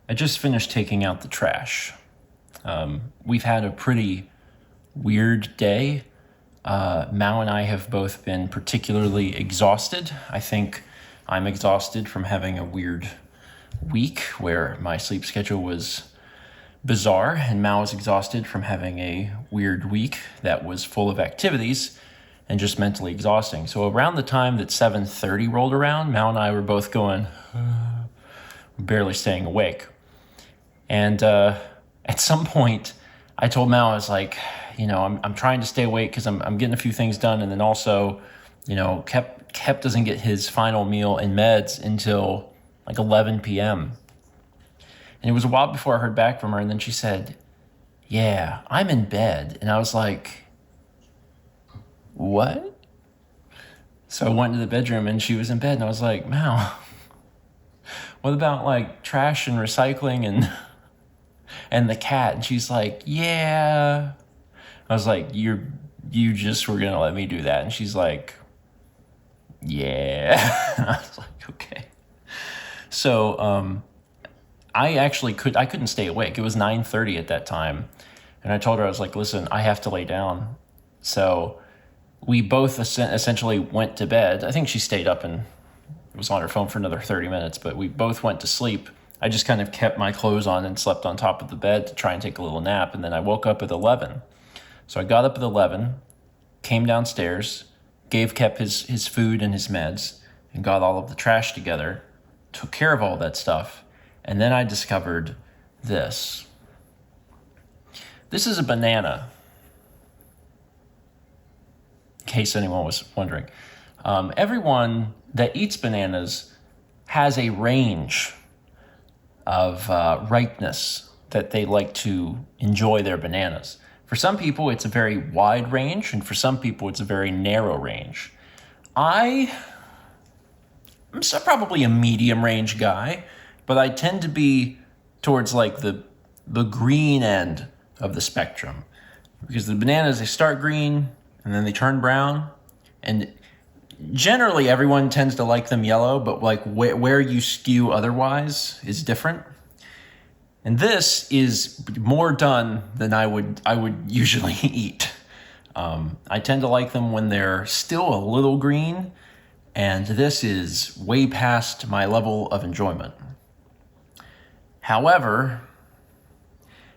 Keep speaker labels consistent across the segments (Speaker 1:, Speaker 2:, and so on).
Speaker 1: I just finished taking out the trash. We've had a pretty weird day. Mao and I have both been particularly exhausted. I think I'm exhausted from having a weird week where my sleep schedule was bizarre, and Mao was exhausted from having a weird week that was full of activities and just mentally exhausting. So around the time that 7:30 rolled around, Mao and I were both going, barely staying awake. And at some point, I told Mao, I was like, I'm trying to stay awake because I'm getting a few things done. And then also, Kep doesn't get his final meal and meds until like 11 p.m. And it was a while before I heard back from her. And then she said, yeah, I'm in bed. And I was like, what? So I went into the bedroom and she was in bed. And I was like, Mao, what about like trash and recycling and the cat? And she's like, yeah. I was like, you just were gonna let me do that? And she's like, yeah. I was like, okay. So I couldn't stay awake. It was 9:30 at that time. And I told her, I was like, listen, I have to lay down. So we both essentially went to bed. I think she stayed up and was on her phone for another 30 minutes, but we both went to sleep. I just kind of kept my clothes on and slept on top of the bed to try and take a little nap. And then I woke up at 11. So I got up at 11, came downstairs, gave Kep his food and his meds, and got all of the trash together, took care of all that stuff. And then I discovered this. This is a banana, in case anyone was wondering. Everyone that eats bananas has a range of ripeness that they like to enjoy their bananas. For some people, it's a very wide range, and for some people, it's a very narrow range. I'm probably a medium range guy, but I tend to be towards like the green end of the spectrum. Because the bananas, they start green, and then they turn brown, and generally everyone tends to like them yellow, but like where you skew otherwise is different. And this is more done than I would usually eat. I tend to like them when they're still a little green, and this is way past my level of enjoyment. However,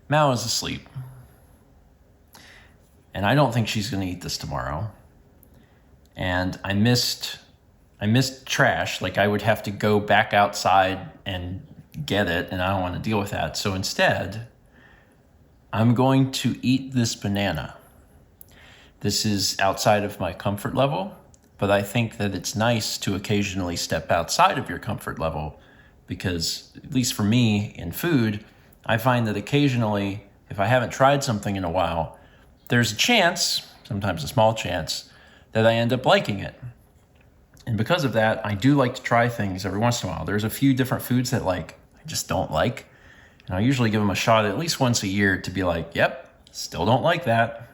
Speaker 1: Mao is asleep, and I don't think she's going to eat this tomorrow. And I missed trash. Like I would have to go back outside and get it, and I don't want to deal with that. So instead, I'm going to eat this banana. This is outside of my comfort level, but I think that it's nice to occasionally step outside of your comfort level because, at least for me in food, I find that occasionally, if I haven't tried something in a while, there's a chance, sometimes a small chance, that I end up liking it. And because of that, I do like to try things every once in a while. There's a few different foods that I just don't like. And I usually give them a shot at least once a year to be like, yep, still don't like that.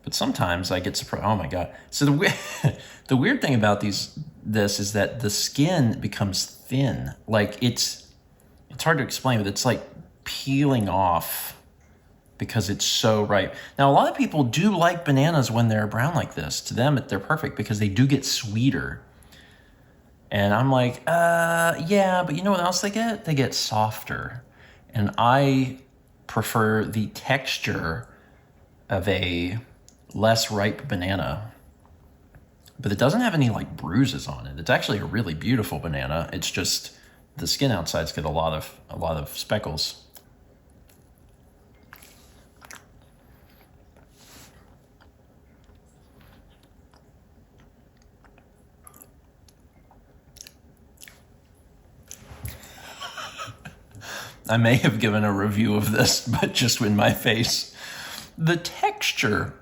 Speaker 1: But sometimes I get surprised. Oh my God. So the weird thing about this is that the skin becomes thin. Like it's hard to explain, but it's like peeling off because it's so ripe. Now, a lot of people do like bananas when they're brown like this. To them, they're perfect because they do get sweeter. And I'm like, yeah, but you know what else they get? They get softer. And I prefer the texture of a less ripe banana. But it doesn't have any like bruises on it. It's actually a really beautiful banana. It's just the skin outside's got a lot of speckles. I may have given a review of this, but just in my face. The texture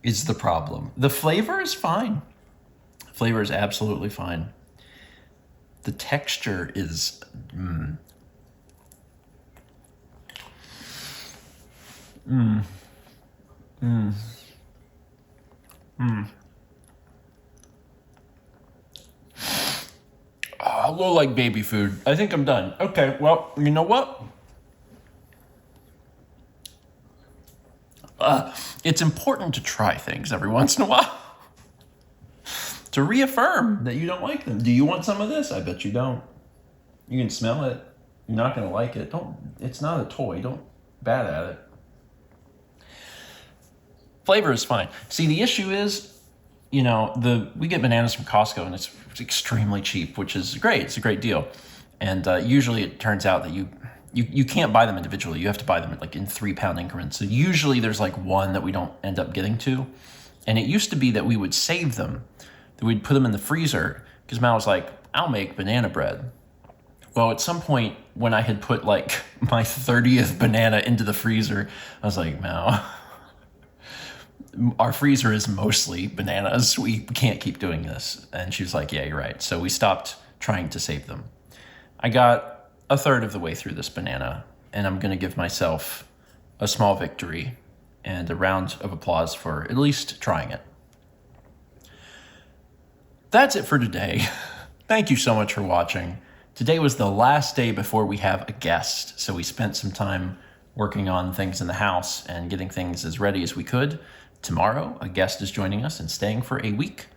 Speaker 1: is the problem. The flavor is fine. Flavor is absolutely fine. The texture is... a little like baby food. I think I'm done. Okay, well, you know what? It's important to try things every once in a while to reaffirm that you don't like them. Do you want some of this? I bet you don't. You can smell it. You're not going to like it. Don't. It's not a toy. Don't bat at it. Flavor is fine. See, the issue is, we get bananas from Costco and it's extremely cheap, which is great. It's a great deal. And usually it turns out that you can't buy them individually. You have to buy them like in 3-pound increments. So usually there's like one that we don't end up getting to. And it used to be that we would save them, that we'd put them in the freezer because Mal was like, I'll make banana bread. Well, at some point when I had put like my 30th banana into the freezer, I was like, Mal, our freezer is mostly bananas. We can't keep doing this. And she was like, yeah, you're right. So we stopped trying to save them. I got a third of the way through this banana, and I'm going to give myself a small victory and a round of applause for at least trying it. That's it for today. Thank you so much for watching. Today was the last day before we have a guest, so we spent some time working on things in the house and getting things as ready as we could. Tomorrow, a guest is joining us and staying for a week.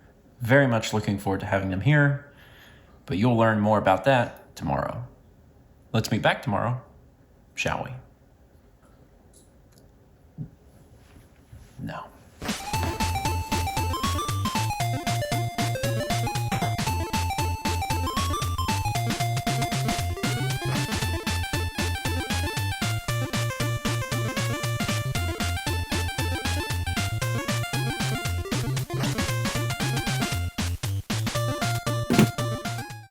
Speaker 1: Very much looking forward to having them here, but you'll learn more about that tomorrow. Let's meet back tomorrow, shall we? No.